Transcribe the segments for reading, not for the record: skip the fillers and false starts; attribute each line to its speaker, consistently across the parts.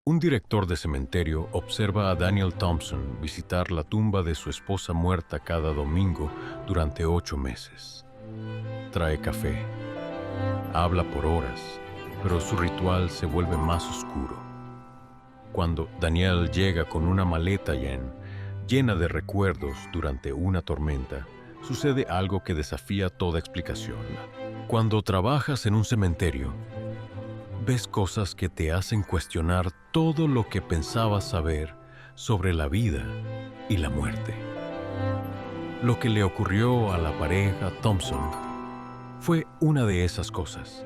Speaker 1: Un director de cementerio observa a Daniel Thompson visitar la tumba de su esposa muerta cada domingo durante 8 meses. Trae café, habla por horas, pero su ritual se vuelve más oscuro. Cuando Daniel llega con una maleta llena de recuerdos durante una tormenta, sucede algo que desafía toda explicación. Cuando trabajas en un cementerio, ves cosas que te hacen cuestionar todo lo que pensabas saber sobre la vida y la muerte. Lo que le ocurrió a la pareja Thompson fue una de esas cosas.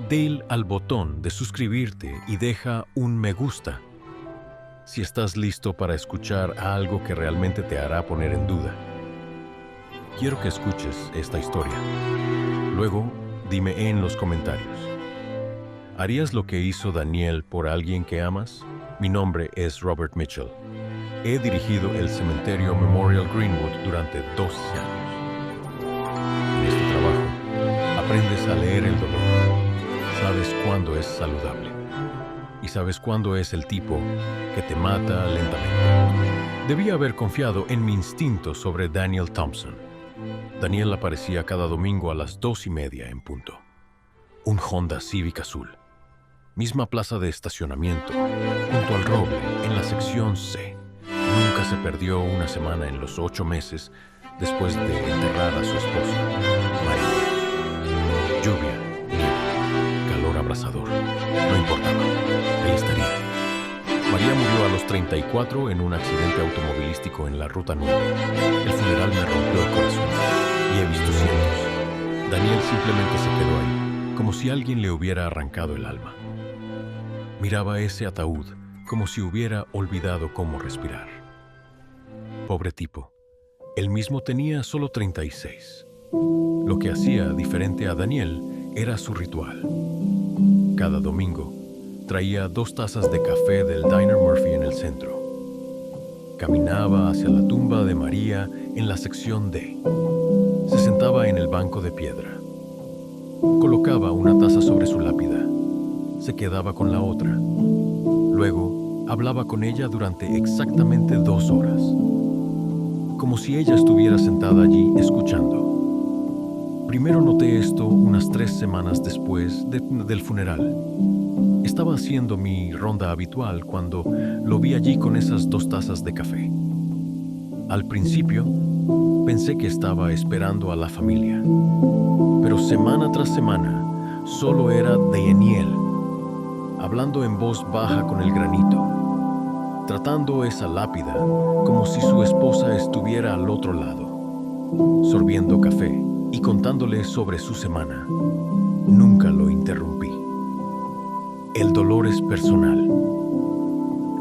Speaker 1: Dale al botón de suscribirte y deja un me gusta si estás listo para escuchar algo que realmente te hará poner en duda. Quiero que escuches esta historia. Luego, dime en los comentarios. ¿Harías lo que hizo Daniel por alguien que amas? Mi nombre es Robert Mitchell. He dirigido el cementerio Memorial Greenwood durante 12 años. En este trabajo, aprendes a leer el dolor. Sabes cuándo es saludable. Y sabes cuándo es el tipo que te mata lentamente. Debía haber confiado en mi instinto sobre Daniel Thompson. Daniel aparecía cada domingo a las 2:30 en punto. Un Honda Civic azul. Misma plaza de estacionamiento, junto al roble, en la sección C. Nunca se perdió una semana en los 8 meses después de enterrar a su esposa, María. Lluvia, nieve, calor abrasador. No importaba. Ahí estaría. María murió a los 34 en un accidente automovilístico en la Ruta 9. El funeral me rompió el corazón. Y he visto cientos. Daniel simplemente se quedó ahí, como si alguien le hubiera arrancado el alma. Miraba ese ataúd como si hubiera olvidado cómo respirar. Pobre tipo. Él mismo tenía solo 36. Lo que hacía diferente a Daniel era su ritual. Cada domingo, traía 2 tazas de café del Diner Murphy en el centro. Caminaba hacia la tumba de María en la sección D. Se sentaba en el banco de piedra. Colocaba una taza sobre su lápida. Se quedaba con la otra. Luego, hablaba con ella durante exactamente 2 horas. Como si ella estuviera sentada allí escuchando. Primero noté esto unas 3 semanas después del funeral. Estaba haciendo mi ronda habitual cuando lo vi allí con esas 2 tazas de café. Al principio, pensé que estaba esperando a la familia. Pero semana tras semana, solo era Daniel, hablando en voz baja con el granito, tratando esa lápida como si su esposa estuviera al otro lado, sorbiendo café y contándole sobre su semana. Nunca lo interrumpí. El dolor es personal.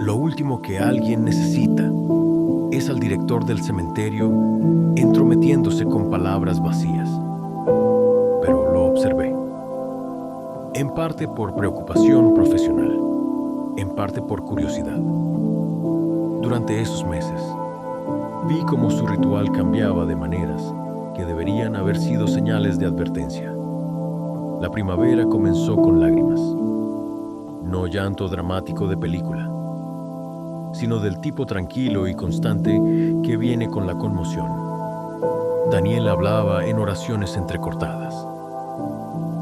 Speaker 1: Lo último que alguien necesita es al director del cementerio entrometiéndose con palabras vacías. Pero lo observé. En parte por preocupación profesional, en parte por curiosidad. Durante esos meses, vi cómo su ritual cambiaba de maneras que deberían haber sido señales de advertencia. La primavera comenzó con lágrimas. No llanto dramático de película, sino del tipo tranquilo y constante que viene con la conmoción. Daniel hablaba en oraciones entrecortadas,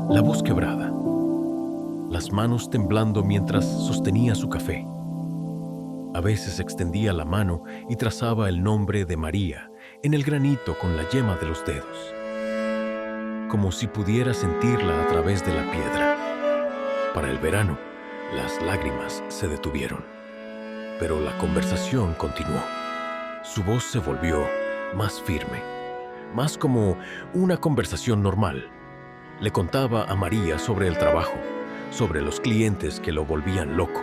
Speaker 1: la voz quebrada, las manos temblando mientras sostenía su café. A veces extendía la mano y trazaba el nombre de María en el granito con la yema de los dedos, como si pudiera sentirla a través de la piedra. Para el verano, las lágrimas se detuvieron, pero la conversación continuó. Su voz se volvió más firme, más como una conversación normal. Le contaba a María sobre el trabajo, sobre los clientes que lo volvían loco,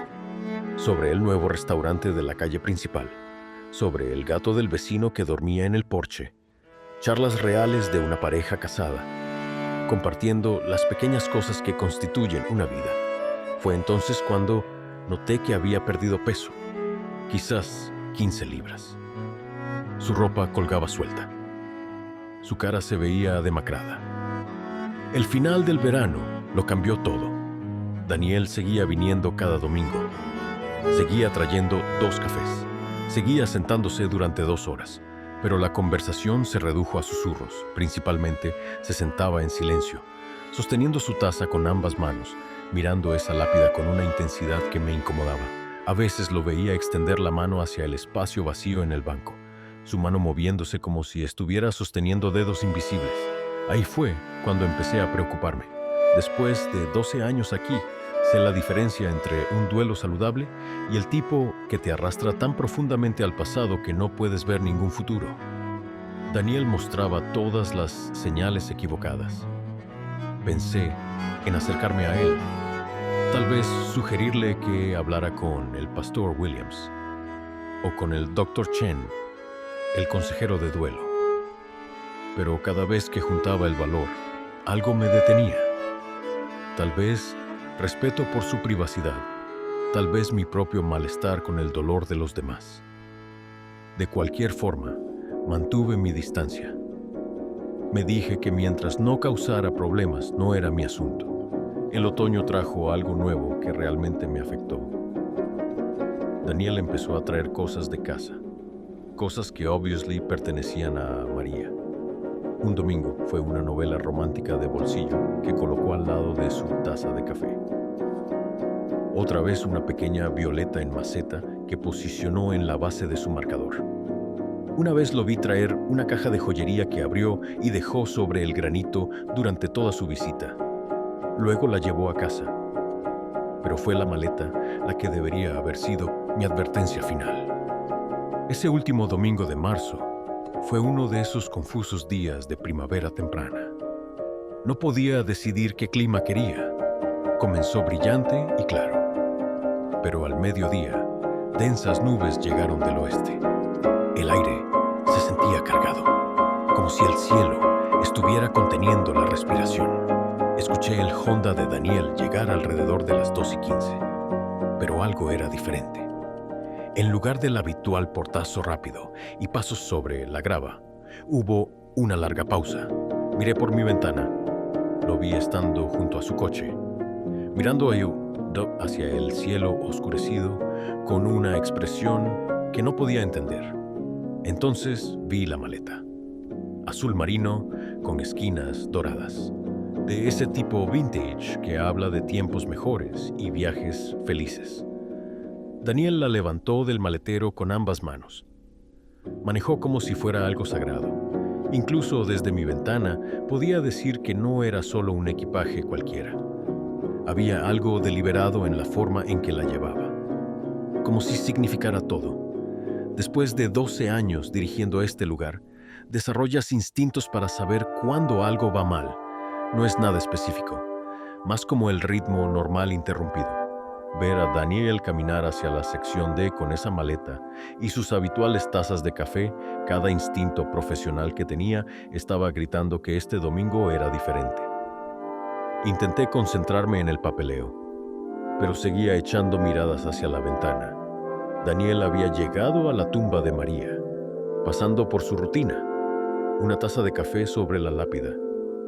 Speaker 1: sobre el nuevo restaurante de la calle principal, sobre el gato del vecino que dormía en el porche, charlas reales de una pareja casada, compartiendo las pequeñas cosas que constituyen una vida. Fue entonces cuando noté que había perdido peso, quizás 15 libras. Su ropa colgaba suelta. Su cara se veía demacrada. El final del verano lo cambió todo. Daniel seguía viniendo cada domingo. Seguía trayendo 2 cafés. Seguía sentándose durante 2 horas. Pero la conversación se redujo a susurros. Principalmente, se sentaba en silencio, sosteniendo su taza con ambas manos, mirando esa lápida con una intensidad que me incomodaba. A veces lo veía extender la mano hacia el espacio vacío en el banco, su mano moviéndose como si estuviera sosteniendo dedos invisibles. Ahí fue cuando empecé a preocuparme. Después de 12 años aquí, sé la diferencia entre un duelo saludable y el tipo que te arrastra tan profundamente al pasado que no puedes ver ningún futuro. Daniel mostraba todas las señales equivocadas. Pensé en acercarme a él, tal vez sugerirle que hablara con el pastor Williams o con el Dr. Chen, el consejero de duelo. Pero cada vez que juntaba el valor, algo me detenía. Tal vez respeto por su privacidad, tal vez mi propio malestar con el dolor de los demás. De cualquier forma, mantuve mi distancia. Me dije que mientras no causara problemas, no era mi asunto. El otoño trajo algo nuevo que realmente me afectó. Daniel empezó a traer cosas de casa, cosas que obviously pertenecían a María. Un domingo fue una novela romántica de bolsillo que colocó al lado de su taza de café. Otra vez una pequeña violeta en maceta que posicionó en la base de su marcador. Una vez lo vi traer una caja de joyería que abrió y dejó sobre el granito durante toda su visita. Luego la llevó a casa. Pero fue la maleta la que debería haber sido mi advertencia final. Ese último domingo de marzo fue uno de esos confusos días de primavera temprana. No podía decidir qué clima quería. Comenzó brillante y claro. Pero al mediodía, densas nubes llegaron del oeste. El aire se sentía cargado, como si el cielo estuviera conteniendo la respiración. Escuché el Honda de Daniel llegar alrededor de las 2:15, pero algo era diferente. En lugar del habitual portazo rápido y pasos sobre la grava, hubo una larga pausa. Miré por mi ventana. Lo vi estando junto a su coche, mirando hacia el cielo oscurecido con una expresión que no podía entender. Entonces vi la maleta, azul marino con esquinas doradas, de ese tipo vintage que habla de tiempos mejores y viajes felices. Daniel la levantó del maletero con ambas manos. Manejó como si fuera algo sagrado. Incluso desde mi ventana podía decir que no era solo un equipaje cualquiera. Había algo deliberado en la forma en que la llevaba, como si significara todo. Después de 12 años dirigiendo este lugar, desarrollas instintos para saber cuándo algo va mal. No es nada específico, más como el ritmo normal interrumpido. Ver a Daniel caminar hacia la sección D con esa maleta y sus habituales tazas de café, cada instinto profesional que tenía estaba gritando que este domingo era diferente. Intenté concentrarme en el papeleo, pero seguía echando miradas hacia la ventana. Daniel había llegado a la tumba de María, pasando por su rutina. Una taza de café sobre la lápida,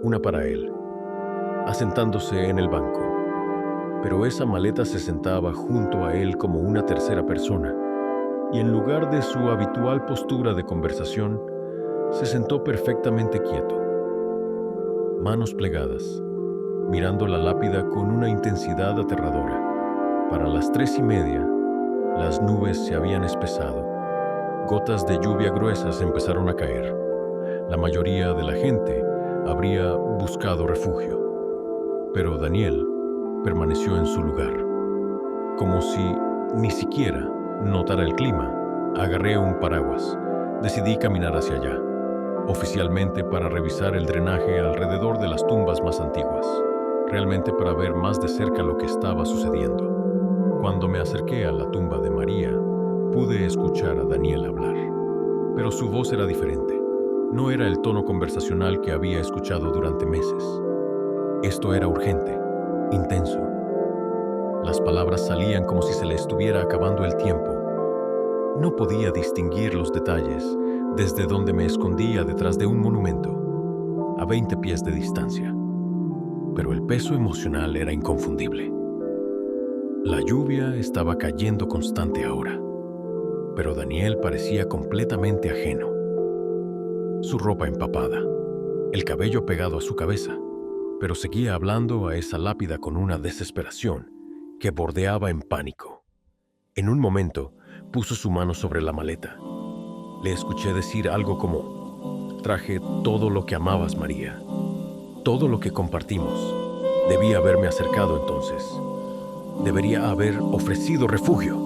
Speaker 1: una para él, asentándose en el banco. Pero esa maleta se sentaba junto a él como una tercera persona, y en lugar de su habitual postura de conversación, se sentó perfectamente quieto. Manos plegadas, mirando la lápida con una intensidad aterradora. Para las 3:30, las nubes se habían espesado. Gotas de lluvia gruesas empezaron a caer. La mayoría de la gente habría buscado refugio. Pero Daniel permaneció en su lugar. Como si ni siquiera notara el clima, agarré un paraguas. Decidí caminar hacia allá, oficialmente para revisar el drenaje alrededor de las tumbas más antiguas, realmente para ver más de cerca lo que estaba sucediendo. Cuando me acerqué a la tumba de María, pude escuchar a Daniel hablar. Pero su voz era diferente. No era el tono conversacional que había escuchado durante meses. Esto era urgente, intenso. Las palabras salían como si se le estuviera acabando el tiempo. No podía distinguir los detalles desde donde me escondía detrás de un monumento, a 20 pies de distancia. Pero el peso emocional era inconfundible. La lluvia estaba cayendo constante ahora, pero Daniel parecía completamente ajeno. Su ropa empapada, el cabello pegado a su cabeza, pero seguía hablando a esa lápida con una desesperación que bordeaba en pánico. En un momento, puso su mano sobre la maleta. Le escuché decir algo como: «Traje todo lo que amabas, María. Todo lo que compartimos. Debí haberme acercado entonces. Debería haber ofrecido refugio.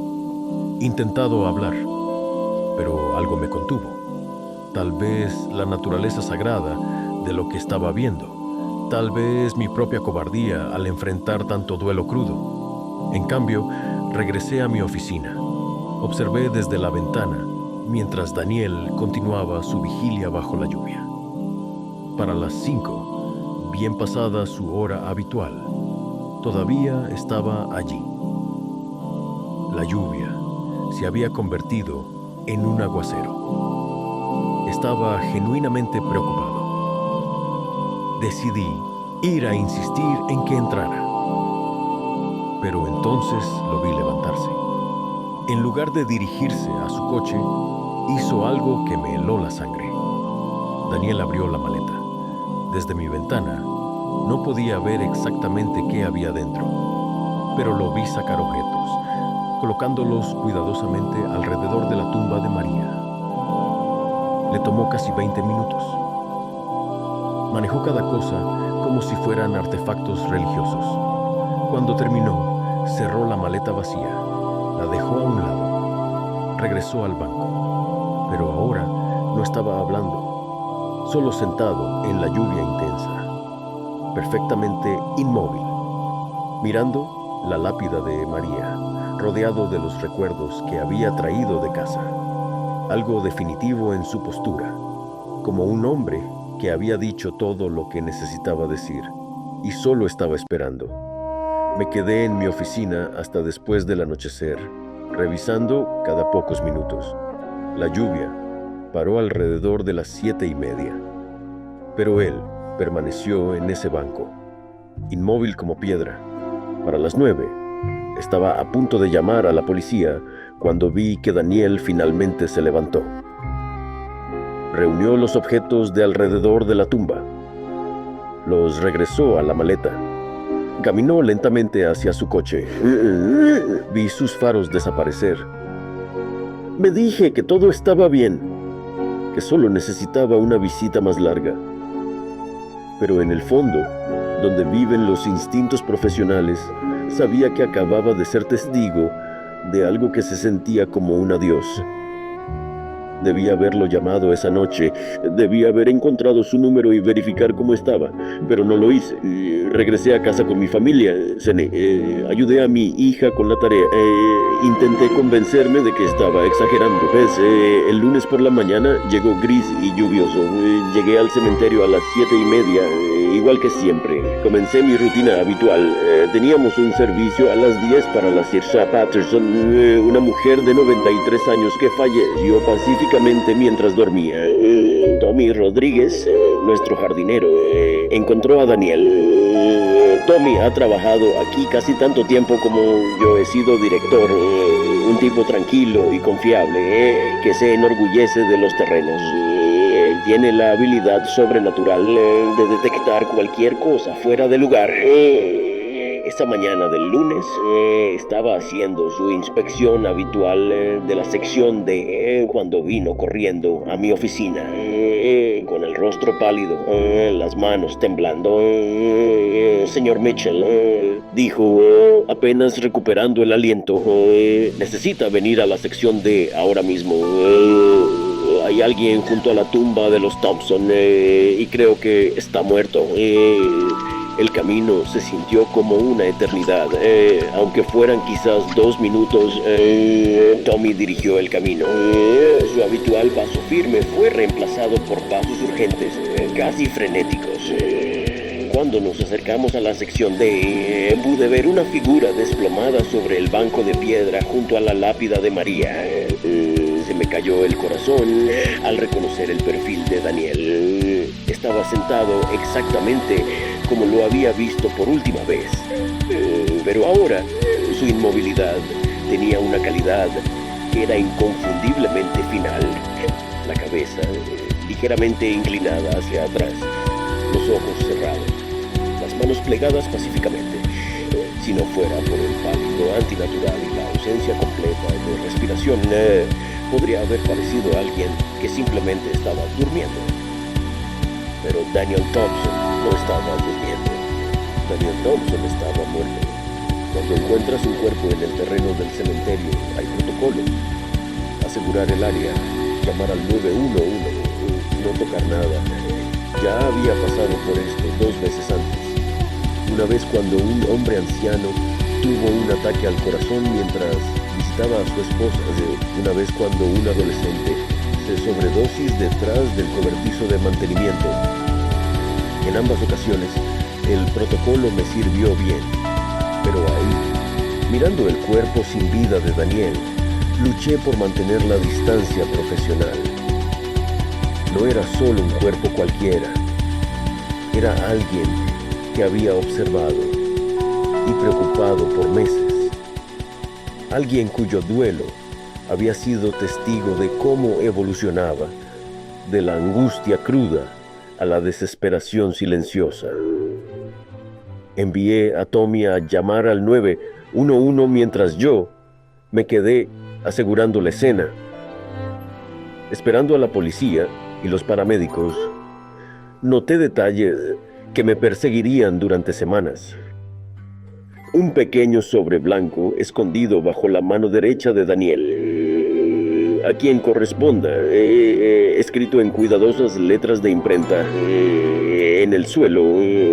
Speaker 1: Intentado hablar, pero algo me contuvo. Tal vez la naturaleza sagrada de lo que estaba viendo. Tal vez mi propia cobardía al enfrentar tanto duelo crudo. En cambio, regresé a mi oficina. Observé desde la ventana mientras Daniel continuaba su vigilia bajo la lluvia. Para las 5, bien pasada su hora habitual, todavía estaba allí. La lluvia se había convertido en un aguacero. Estaba genuinamente preocupado. Decidí ir a insistir en que entrara. Pero entonces lo vi levantarse. En lugar de dirigirse a su coche, hizo algo que me heló la sangre. Daniel abrió la maleta. Desde mi ventana, no podía ver exactamente qué había dentro, pero lo vi sacar objetos, colocándolos cuidadosamente alrededor de la tumba de María. Le tomó casi 20 minutos. Manejó cada cosa como si fueran artefactos religiosos. Cuando terminó, cerró la maleta vacía, la dejó a un lado, regresó al banco, pero ahora no estaba hablando, solo sentado en la lluvia intensa, perfectamente inmóvil, mirando la lápida de María, rodeado de los recuerdos que había traído de casa. Algo definitivo en su postura, como un hombre que había dicho todo lo que necesitaba decir y solo estaba esperando. Me quedé en mi oficina hasta después del anochecer, revisando cada pocos minutos. La lluvia paró alrededor de las 7:30, pero él permaneció en ese banco, inmóvil como piedra. Para las 9, estaba a punto de llamar a la policía cuando vi que Daniel finalmente se levantó. Reunió los objetos de alrededor de la tumba. Los regresó a la maleta. Caminó lentamente hacia su coche. Vi sus faros desaparecer. Me dije que todo estaba bien, que solo necesitaba una visita más larga. Pero en el fondo, donde viven los instintos profesionales, sabía que acababa de ser testigo de algo que se sentía como un adiós. Debía haberlo llamado esa noche, debía haber encontrado su número y verificar cómo estaba, pero no lo hice. Regresé a casa con mi familia, cené, ayudé a mi hija con la tarea, intenté convencerme de que estaba exagerando. El lunes por la mañana llegó gris y lluvioso. Llegué al cementerio a las 7:30, igual que siempre. Comencé mi rutina habitual. Teníamos un servicio a las 10 para la Sir Patterson, una mujer de 93 años que falleció pacíficamente mientras dormía. Tommy Rodríguez, nuestro jardinero, encontró a Daniel. Tommy ha trabajado aquí casi tanto tiempo como yo he sido director. Un tipo tranquilo y confiable, que se enorgullece de los terrenos. Tiene la habilidad sobrenatural de detectar cualquier cosa fuera de lugar. Esa mañana del lunes estaba haciendo su inspección habitual de la sección D cuando vino corriendo a mi oficina, con el rostro pálido, las manos temblando. Señor Mitchell, dijo, apenas recuperando el aliento, necesita venir a la sección D ahora mismo. Hay alguien junto a la tumba de los Thompson y creo que está muerto. El camino se sintió como una eternidad, aunque fueran quizás 2 minutos. Tommy dirigió el camino. Su habitual paso firme fue reemplazado por pasos urgentes, casi frenéticos. Cuando nos acercamos a la sección D, pude ver una figura desplomada sobre el banco de piedra junto a la lápida de María. Se me cayó el corazón al reconocer el perfil de Daniel. Estaba sentado exactamente como lo había visto por última vez. Pero ahora
Speaker 2: su inmovilidad tenía una calidad que era inconfundiblemente final. La cabeza ligeramente inclinada hacia atrás, los ojos cerrados, las manos plegadas pacíficamente. Si no fuera por el pálido antinatural y la ausencia completa de respiración, podría haber parecido alguien que simplemente estaba durmiendo. Pero Daniel Thompson no estaba durmiendo. Daniel Thompson estaba muerto. Cuando encuentras un cuerpo en el terreno del cementerio, hay protocolos. Asegurar el área, llamar al 911, no tocar nada. Ya había pasado por esto 2 veces antes. Una vez cuando un hombre anciano tuvo un ataque al corazón mientras visitaba a su esposa. Una vez cuando un adolescente se sobredosis detrás del cobertizo de mantenimiento. En ambas ocasiones, el protocolo me sirvió bien. Pero ahí, mirando el cuerpo sin vida de Daniel, luché por mantener la distancia profesional. No era solo un cuerpo cualquiera. Era alguien que había observado y preocupado por meses. Alguien cuyo duelo había sido testigo de cómo evolucionaba de la angustia cruda a la desesperación silenciosa. Envié a Tommy a llamar al 911 mientras yo me quedé asegurando la escena. Esperando a la policía y los paramédicos, noté detalles que me perseguirían durante semanas. Un pequeño sobre blanco escondido bajo la mano derecha de Daniel, a quien corresponda, escrito en cuidadosas letras de imprenta. En el suelo,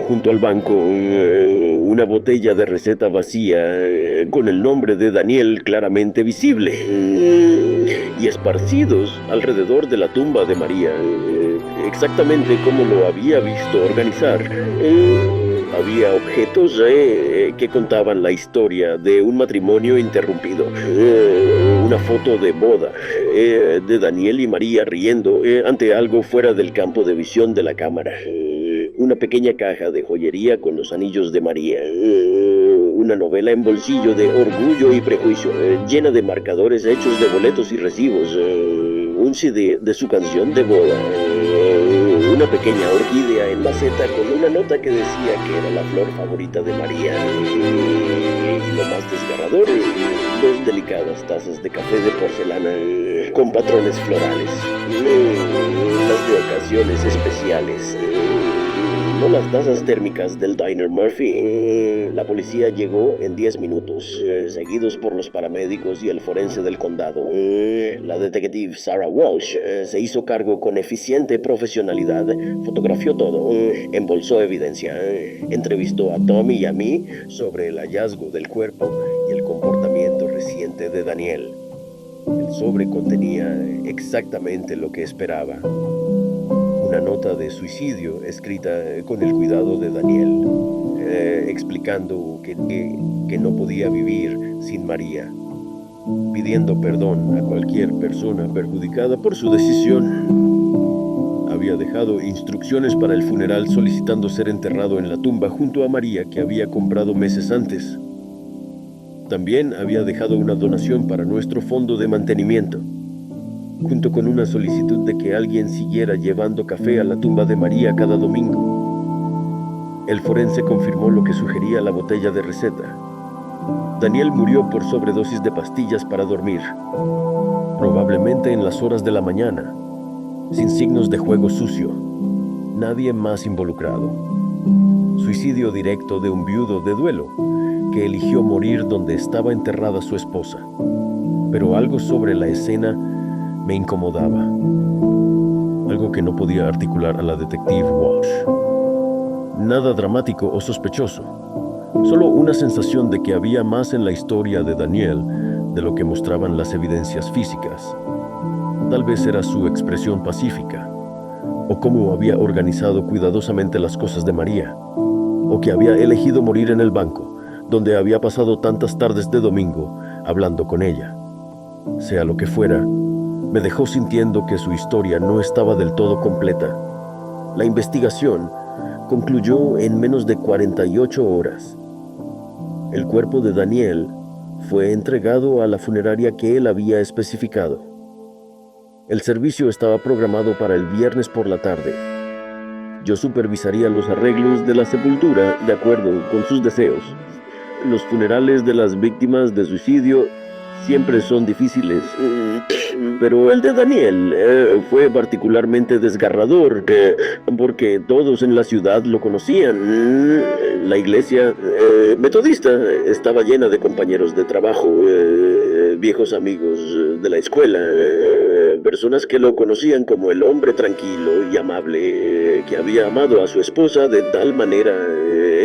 Speaker 2: junto al banco, una botella de receta vacía con el nombre de Daniel claramente visible. Y esparcidos alrededor de la tumba de María, exactamente como lo había visto organizar. Había objetos que contaban la historia de un matrimonio interrumpido. Una foto de boda de Daniel y María riendo ante algo fuera del campo de visión de la cámara. Una pequeña caja de joyería con los anillos de María. Una novela en bolsillo de Orgullo y Prejuicio, llena de marcadores hechos de boletos y recibos. Un CD de su canción de boda. Una pequeña orquídea en maceta con una nota que decía que era la flor favorita de María. Y lo más desgarrador, 2 delicadas tazas de café de porcelana con patrones florales. Las de ocasiones especiales. No las tazas térmicas del Diner Murphy. La policía llegó en 10 minutos, seguidos por los paramédicos y el forense del condado. La detective Sarah Walsh se hizo cargo con eficiente profesionalidad, fotografió todo, embolsó evidencia, entrevistó a Tommy y a mí sobre el hallazgo del cuerpo y el comportamiento reciente de Daniel. El sobre contenía exactamente lo que esperaba. Una nota de suicidio escrita con el cuidado de Daniel, explicando que no podía vivir sin María, pidiendo perdón a cualquier persona perjudicada por su decisión. Había dejado instrucciones para el funeral solicitando ser enterrado en la tumba junto a María que había comprado meses antes. También había dejado una donación para nuestro fondo de mantenimiento, junto con una solicitud de que alguien siguiera llevando café a la tumba de María cada domingo. El forense confirmó lo que sugería la botella de receta. Daniel murió por sobredosis de pastillas para dormir, probablemente en las horas de la mañana, sin signos de juego sucio, nadie más involucrado. Suicidio directo de un viudo de duelo que eligió morir donde estaba enterrada su esposa. Pero algo sobre la escena me incomodaba, algo que no podía articular a la detective Walsh. Nada dramático o sospechoso, solo una sensación de que había más en la historia de Daniel de lo que mostraban las evidencias físicas. Tal vez era su expresión pacífica, o cómo había organizado cuidadosamente las cosas de María, o que había elegido morir en el banco, donde había pasado tantas tardes de domingo hablando con ella. Sea lo que fuera, me dejó sintiendo que su historia no estaba del todo completa. La investigación concluyó en menos de 48 horas. El cuerpo de Daniel fue entregado a la funeraria que él había especificado. El servicio estaba programado para el viernes por la tarde. Yo supervisaría los arreglos de la sepultura de acuerdo con sus deseos. Los funerales de las víctimas de suicidio siempre son difíciles, pero el de Daniel fue particularmente desgarrador porque todos en la ciudad lo conocían. La iglesia metodista estaba llena de compañeros de trabajo, viejos amigos de la escuela, personas que lo conocían como el hombre tranquilo y amable que había amado a su esposa de tal manera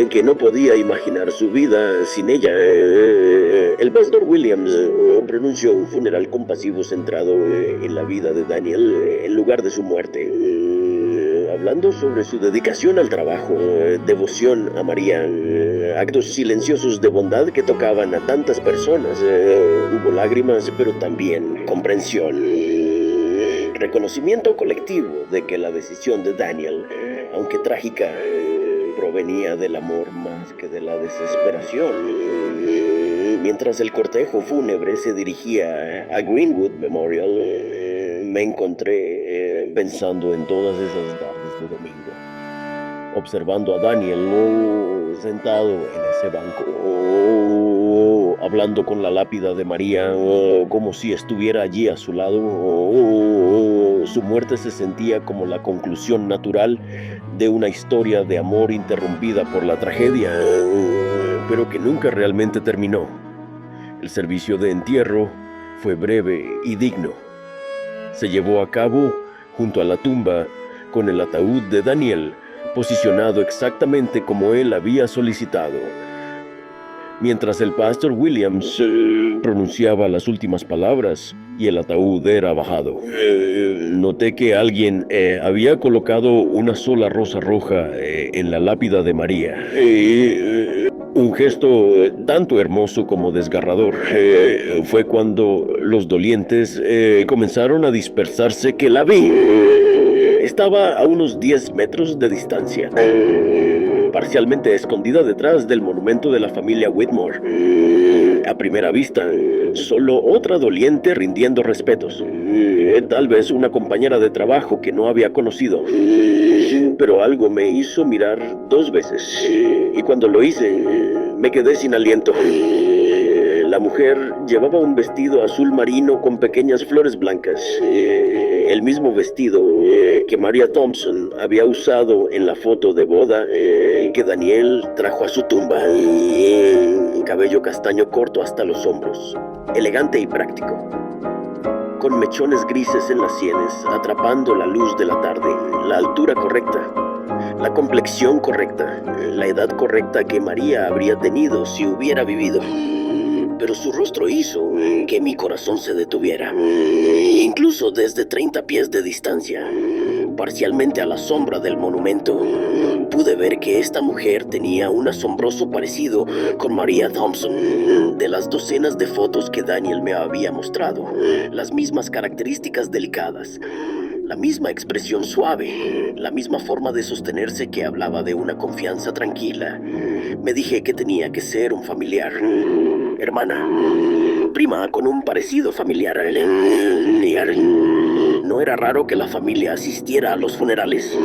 Speaker 2: que no podía imaginar su vida sin ella. El pastor Williams pronunció un funeral compasivo centrado en la vida de Daniel en lugar de su muerte, hablando sobre su dedicación al trabajo, devoción a María, actos silenciosos de bondad que tocaban a tantas personas. Hubo lágrimas, pero también comprensión, reconocimiento colectivo de que la decisión de Daniel, aunque trágica, provenía del amor más que de la desesperación. Mientras el cortejo fúnebre se dirigía a Greenwood Memorial, me encontré pensando en todas esas tardes de domingo, observando a Daniel sentado en ese banco, hablando con la lápida de María, como si estuviera allí a su lado. Su muerte se sentía como la conclusión natural de una historia de amor interrumpida por la tragedia, pero que nunca realmente terminó. El servicio de entierro fue breve y digno. Se llevó a cabo junto a la tumba, con el ataúd de Daniel posicionado exactamente como él había solicitado. Mientras el pastor Williams pronunciaba las últimas palabras y el ataúd era bajado, noté que alguien había colocado una sola rosa roja en la lápida de María. Un gesto tanto hermoso como desgarrador. Fue cuando los dolientes comenzaron a dispersarse que la vi. Estaba a unos 10 metros de distancia, parcialmente escondida detrás del monumento de la familia Whitmore. A primera vista, solo otra doliente rindiendo respetos. Tal vez una compañera de trabajo que no había conocido. Pero algo me hizo mirar 2 veces. Y cuando lo hice, me quedé sin aliento. La mujer llevaba un vestido azul marino con pequeñas flores blancas. El mismo vestido que Maria Thompson había usado en la foto de boda que Daniel trajo a su tumba. Cabello castaño corto hasta los hombros, elegante y práctico, con mechones grises en las sienes, atrapando la luz de la tarde, la altura correcta, la complexión correcta, la edad correcta que María habría tenido si hubiera vivido. Pero su rostro hizo que mi corazón se detuviera, incluso desde 30 pies de distancia, parcialmente a la sombra del monumento. Pude ver que esta mujer tenía un asombroso parecido con Maria Thompson, de las docenas de fotos que Daniel me había mostrado, las mismas características delicadas, la misma expresión suave, la misma forma de sostenerse que hablaba de una confianza tranquila. Me dije que tenía que ser un familiar, hermana, prima con un parecido familiar. No era raro que la familia asistiera a los funerales,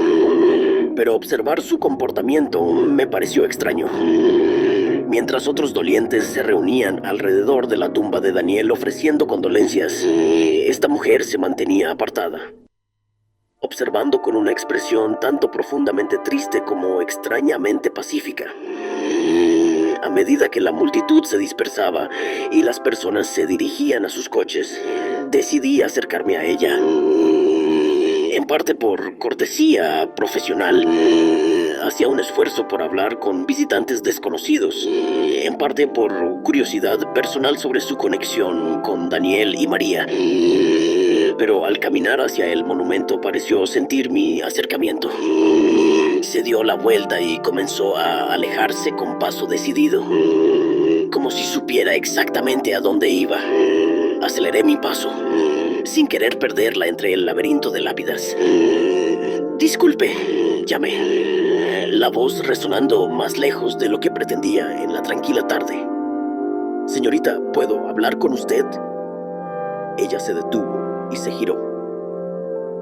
Speaker 2: pero observar su comportamiento me pareció extraño. Mientras otros dolientes se reunían alrededor de la tumba de Daniel ofreciendo condolencias, esta mujer se mantenía apartada, observando con una expresión tanto profundamente triste como extrañamente pacífica. A medida que la multitud se dispersaba y las personas se dirigían a sus coches, decidí acercarme a ella. En parte por cortesía profesional, hacía un esfuerzo por hablar con visitantes desconocidos. En parte por curiosidad personal sobre su conexión con Daniel y María. Pero al caminar hacia el monumento pareció sentir mi acercamiento. Se dio la vuelta y comenzó a alejarse con paso decidido, como si supiera exactamente a dónde iba. Aceleré mi paso, sin querer perderla entre el laberinto de lápidas. «Disculpe», llamé, la voz resonando más lejos de lo que pretendía en la tranquila tarde. «Señorita, ¿puedo hablar con usted?». Ella se detuvo y se giró.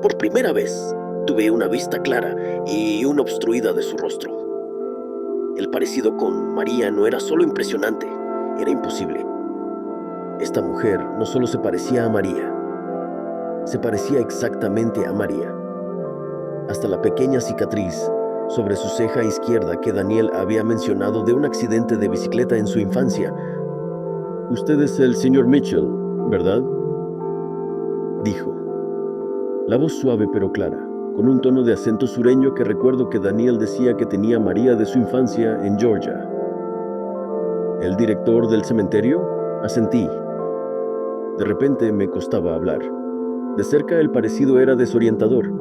Speaker 2: Por primera vez, tuve una vista clara y una obstruida de su rostro. El parecido con María no era solo impresionante, era imposible. Esta mujer no solo se parecía a María, se parecía exactamente a María. Hasta la pequeña cicatriz sobre su ceja izquierda que Daniel había mencionado de un accidente de bicicleta en su infancia. «Usted es el señor Mitchell, ¿verdad?», dijo. La voz suave pero clara, con un tono de acento sureño que recuerdo que Daniel decía que tenía María de su infancia en Georgia. «¿El director del cementerio?», asentí. De repente me costaba hablar. De cerca el parecido era desorientador.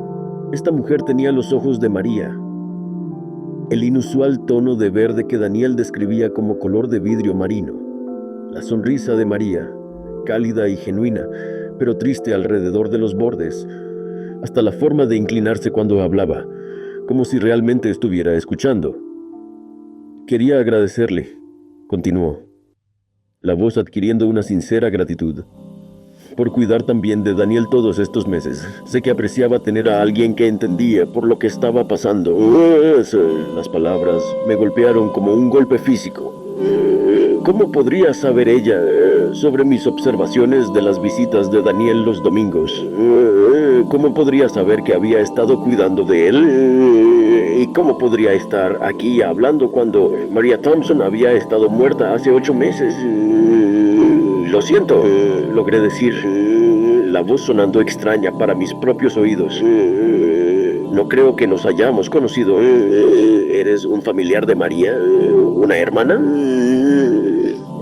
Speaker 2: Esta mujer tenía los ojos de María. El inusual tono de verde que Daniel describía como color de vidrio marino. La sonrisa de María, cálida y genuina, pero triste alrededor de los bordes. Hasta la forma de inclinarse cuando hablaba, como si realmente estuviera escuchando. «Quería agradecerle», continuó, la voz adquiriendo una sincera gratitud, «por cuidar también de Daniel todos estos meses. Sé que apreciaba tener a alguien que entendía por lo que estaba pasando». Las palabras me golpearon como un golpe físico. ¿Cómo podría saber ella sobre mis observaciones de las visitas de Daniel los domingos? ¿Cómo podría saber que había estado cuidando de él? ¿Y cómo podría estar aquí hablando cuando María Thompson había estado muerta hace 8 meses? «Lo siento», logré decir, la voz sonando extraña para mis propios oídos. «No creo que nos hayamos conocido. ¿Eres un familiar de María? ¿Una hermana?».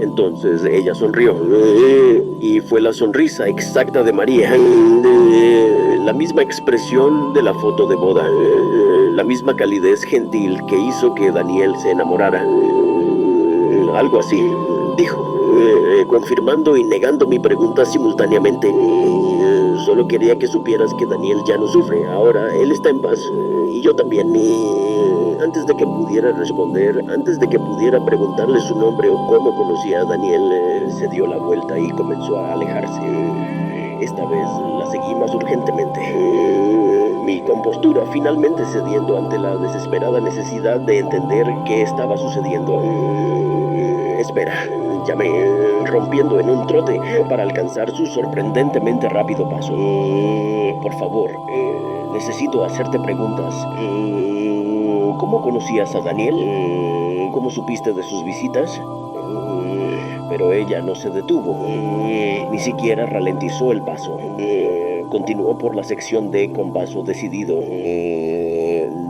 Speaker 2: Entonces ella sonrió, y fue la sonrisa exacta de María. La misma expresión de la foto de boda, la misma calidez gentil que hizo que Daniel se enamorara. Algo así, dijo, confirmando y negando mi pregunta simultáneamente. «Solo quería que supieras que Daniel ya no sufre. Ahora él está en paz, y yo también». Antes de que pudiera responder, antes de que pudiera preguntarle su nombre o cómo conocía a Daniel, se dio la vuelta y comenzó a alejarse. Esta vez la seguí más urgentemente. Mi compostura finalmente cediendo ante la desesperada necesidad de entender qué estaba sucediendo. «Espera», llamé, rompiendo en un trote para alcanzar su sorprendentemente rápido paso. «Por favor, necesito hacerte preguntas. ¿Cómo conocías a Daniel? ¿Cómo supiste de sus visitas?». Pero ella no se detuvo, ni siquiera ralentizó el paso. Continuó por la sección D con paso decidido,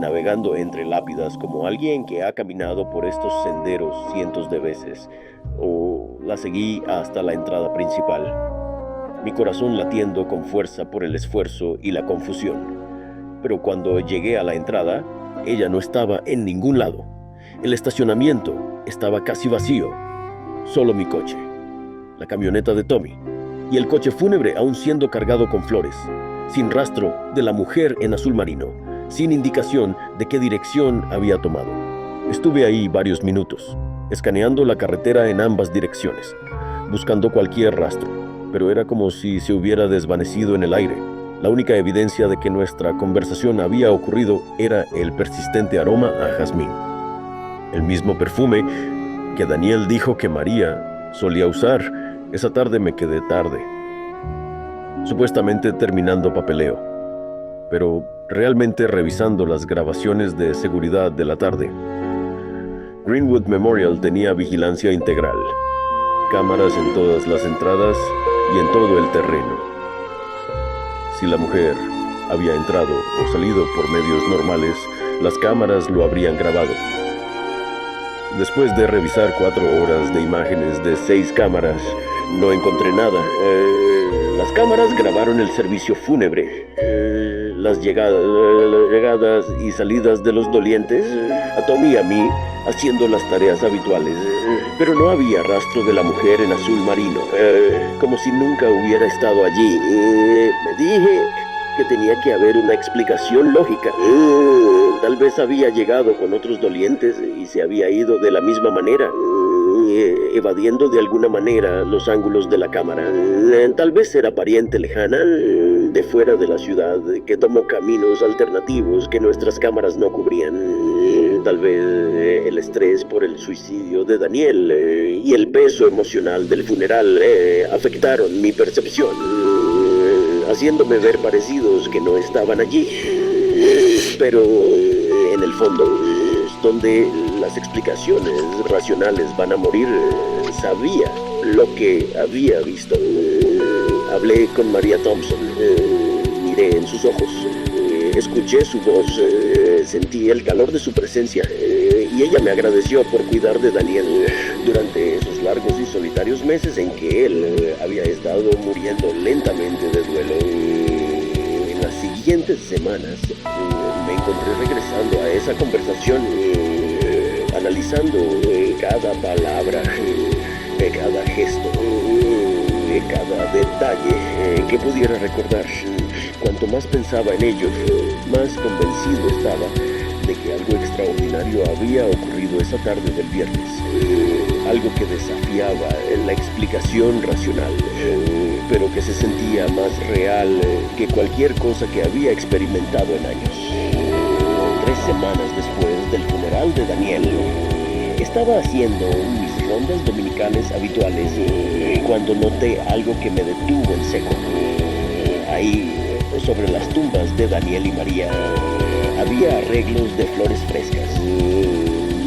Speaker 2: navegando entre lápidas como alguien que ha caminado por estos senderos cientos de veces. La seguí hasta la entrada principal, mi corazón latiendo con fuerza por el esfuerzo y la confusión. Pero cuando llegué a la entrada, ella no estaba en ningún lado. El estacionamiento estaba casi vacío. Solo mi coche, la camioneta de Tommy y el coche fúnebre aún siendo cargado con flores, sin rastro de la mujer en azul marino, sin indicación de qué dirección había tomado. Estuve ahí varios minutos, escaneando la carretera en ambas direcciones, buscando cualquier rastro, pero era como si se hubiera desvanecido en el aire. La única evidencia de que nuestra conversación había ocurrido era el persistente aroma a jazmín, el mismo perfume que Daniel dijo que María solía usar. Esa tarde me quedé tarde, supuestamente terminando papeleo, pero realmente revisando las grabaciones de seguridad de la tarde. Greenwood Memorial tenía vigilancia integral, cámaras en todas las entradas y en todo el terreno. Si la mujer había entrado o salido por medios normales, las cámaras lo habrían grabado. Después de revisar 4 horas de imágenes de 6 cámaras, no encontré nada. Las cámaras grabaron el servicio fúnebre, las llegadas y salidas de los dolientes, a Tommy y a mí haciendo las tareas habituales, pero no había rastro de la mujer en azul marino, como si nunca hubiera estado allí. Me dije que tenía que haber una explicación lógica. Tal vez había llegado con otros dolientes y se había ido de la misma manera. evadiendo de alguna manera los ángulos de la cámara. Tal vez era pariente lejana, de fuera de la ciudad, que tomó caminos alternativos que nuestras cámaras no cubrían. Tal vez el estrés por el suicidio de Daniel y el peso emocional del funeral afectaron mi percepción, haciéndome ver parecidos que no estaban allí. Pero en el fondo, donde las explicaciones racionales van a morir, sabía lo que había visto. Hablé con Maria Thompson, miré en sus ojos, escuché su voz, sentí el calor de su presencia, y ella me agradeció por cuidar de Daniel durante esos largos y solitarios meses en que él había estado muriendo lentamente de duelo. En las siguientes semanas me encontré regresando a esa conversación, analizando cada palabra, cada gesto, cada detalle que pudiera recordar. Cuanto más pensaba en ello, más convencido estaba de que algo extraordinario había ocurrido esa tarde del viernes. Algo que desafiaba la explicación racional, pero que se sentía más real que cualquier cosa que había experimentado en años. 3 semanas después del funeral de Daniel, estaba haciendo mis rondas dominicales habituales cuando noté algo que me detuvo en seco. Ahí, sobre las tumbas de Daniel y María, había arreglos de flores frescas.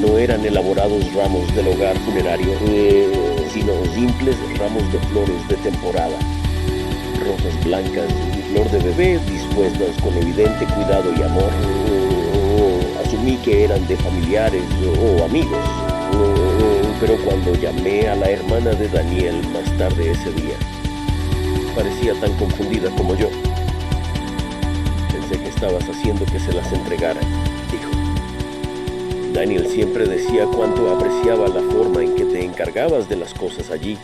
Speaker 2: No eran elaborados ramos del hogar funerario, sino simples ramos de flores de temporada. Rosas blancas y flor de bebé dispuestas con evidente cuidado y amor. Asumí que eran de familiares o amigos. Pero cuando llamé a la hermana de Daniel más tarde ese día, parecía tan confundida como yo. Pensé que estabas haciendo que se las entregara, dijo. Daniel siempre decía cuánto apreciaba la forma en que te encargabas de las cosas allí.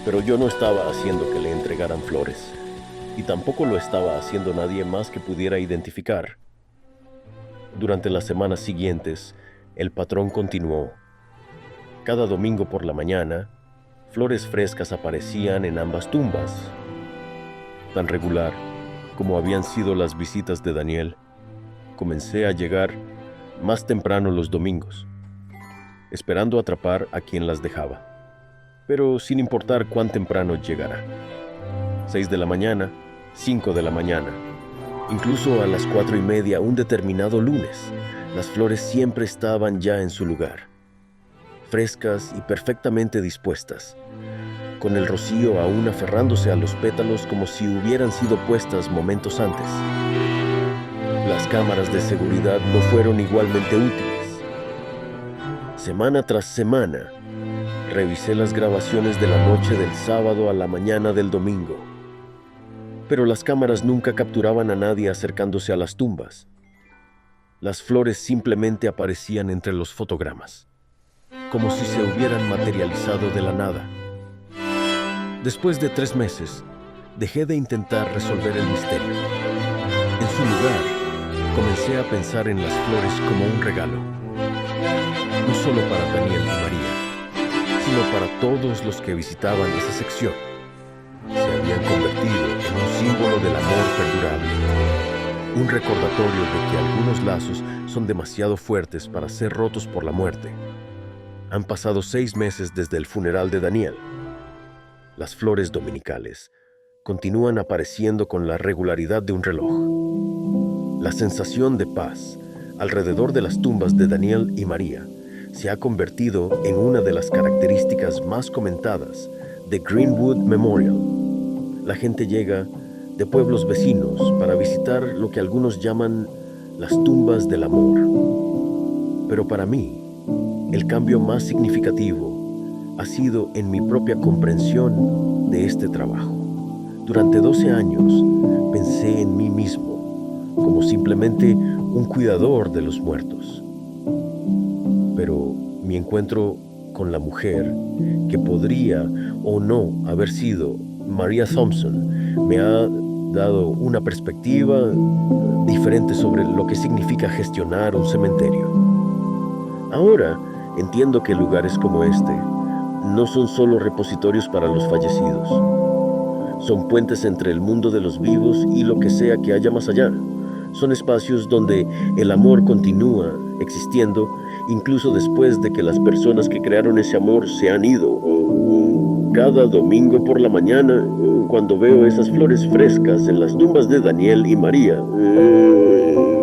Speaker 2: Pero yo no estaba haciendo que le entregaran flores, y tampoco lo estaba haciendo nadie más que pudiera identificar. Durante las semanas siguientes, el patrón continuó. Cada domingo por la mañana, flores frescas aparecían en ambas tumbas. Tan regular como habían sido las visitas de Daniel, comencé a llegar más temprano los domingos, esperando atrapar a quien las dejaba, pero sin importar cuán temprano llegara. 6 de la mañana, 5 de la mañana, incluso a las 4:30 un determinado lunes, las flores siempre estaban ya en su lugar, frescas y perfectamente dispuestas, con el rocío aún aferrándose a los pétalos como si hubieran sido puestas momentos antes. Las cámaras de seguridad no fueron igualmente útiles. Semana tras semana, revisé las grabaciones de la noche del sábado a la mañana del domingo, pero las cámaras nunca capturaban a nadie acercándose a las tumbas. Las flores simplemente aparecían entre los fotogramas, como si se hubieran materializado de la nada. Después de 3 meses, dejé de intentar resolver el misterio. En su lugar, comencé a pensar en las flores como un regalo, no solo para Daniel y María, sino para todos los que visitaban esa sección. Se habían convertido en un símbolo del amor perdurable, un recordatorio de que algunos lazos son demasiado fuertes para ser rotos por la muerte. Han pasado 6 meses desde el funeral de Daniel. Las flores dominicales continúan apareciendo con la regularidad de un reloj. La sensación de paz alrededor de las tumbas de Daniel y María se ha convertido en una de las características más comentadas de Greenwood Memorial. La gente llega de pueblos vecinos para visitar lo que algunos llaman las tumbas del amor. Pero para mí, el cambio más significativo ha sido en mi propia comprensión de este trabajo. Durante 12 años pensé en mí mismo como simplemente un cuidador de los muertos. Pero mi encuentro con la mujer que podría o no haber sido Maria Thompson me ha dado una perspectiva diferente sobre lo que significa gestionar un cementerio. Ahora Entiendo que lugares como este no son solo repositorios para los fallecidos. Son puentes entre el mundo de los vivos y lo que sea que haya más allá. Son espacios donde el amor continúa existiendo, incluso después de que las personas que crearon ese amor se han ido. Cada domingo por la mañana, cuando veo esas flores frescas en las tumbas de Daniel y María,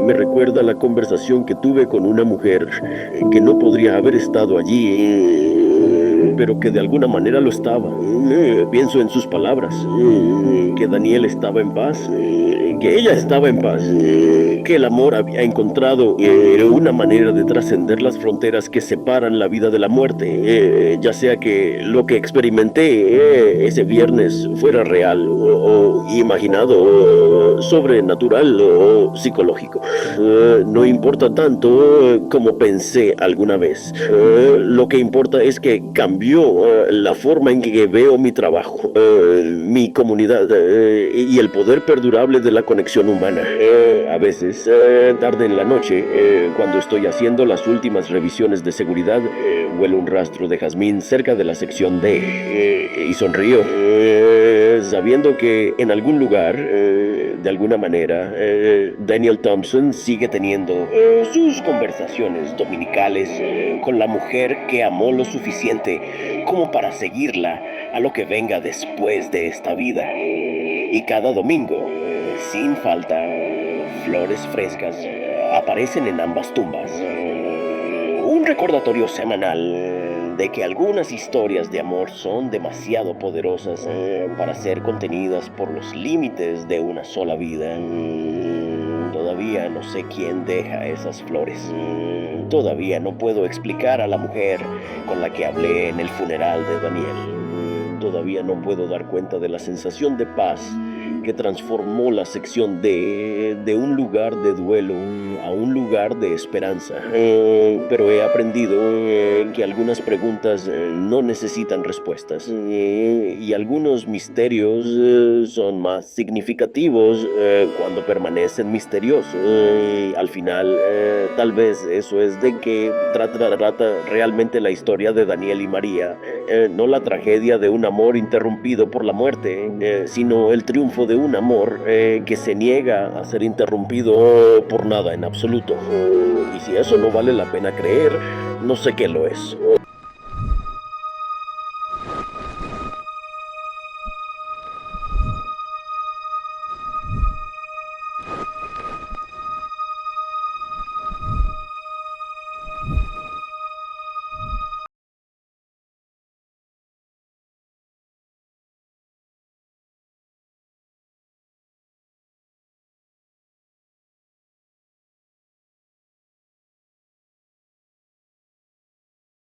Speaker 2: me recuerda la conversación que tuve con una mujer que no podría haber estado allí, pero que de alguna manera lo estaba. Pienso en sus palabras, que Daniel estaba en paz, que ella estaba en paz, que el amor había encontrado una manera de trascender las fronteras que separan la vida de la muerte, ya sea que lo que experimenté ese viernes fuera real o imaginado, sobrenatural o psicológico. No importa tanto como pensé alguna vez. Lo que importa es que cambió la forma en que veo mi trabajo, mi comunidad y el poder perdurable de la conexión humana. A veces, tarde en la noche, cuando estoy haciendo las últimas revisiones de seguridad, huelo un rastro de jazmín cerca de la sección D y sonrío, sabiendo que en algún lugar, de alguna manera, Daniel Thompson sigue teniendo sus conversaciones dominicales con la mujer que amó lo suficiente como para seguirla a lo que venga después de esta vida. Y cada domingo, sin falta, flores frescas aparecen en ambas tumbas. Un recordatorio semanal de que algunas historias de amor son demasiado poderosas para ser contenidas por los límites de una sola vida. Todavía no sé quién deja esas flores. Todavía no puedo explicar a la mujer con la que hablé en el funeral de Daniel. Todavía no puedo dar cuenta de la sensación de paz que transformó la sección D de un lugar de duelo a un lugar de esperanza. Pero he aprendido que algunas preguntas no necesitan respuestas y algunos misterios son más significativos cuando permanecen misteriosos. Al final, tal vez eso es de que trata realmente la historia de Daniel y María, no la tragedia de un amor interrumpido por la muerte, sino el triunfo de un amor que se niega a ser interrumpido por nada en absoluto. Y si eso no vale la pena creer, no sé qué lo es.